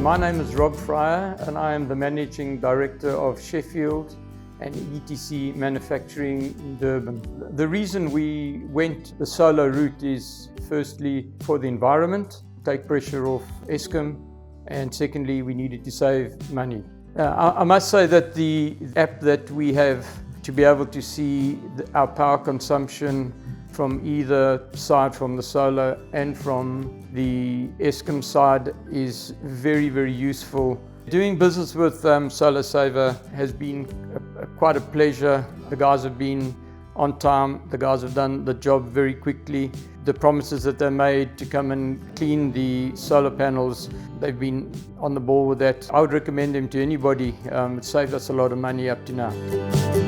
My name is Rob Fryer and I am the Managing Director of Sheffield and ETC Manufacturing in Durban. The reason we went the solar route is firstly for the environment, take pressure off Eskom, and secondly we needed to save money. I must say that the app that we have to be able to see our power consumption from either side, from the solar and from the Eskom side, is very, very useful. Doing business with Solar Saver has been quite a pleasure. The guys have been on time, the guys have done the job very quickly. The promises that they made to come and clean the solar panels, they've been on the ball with that. I would recommend them to anybody. It saved us a lot of money up to now.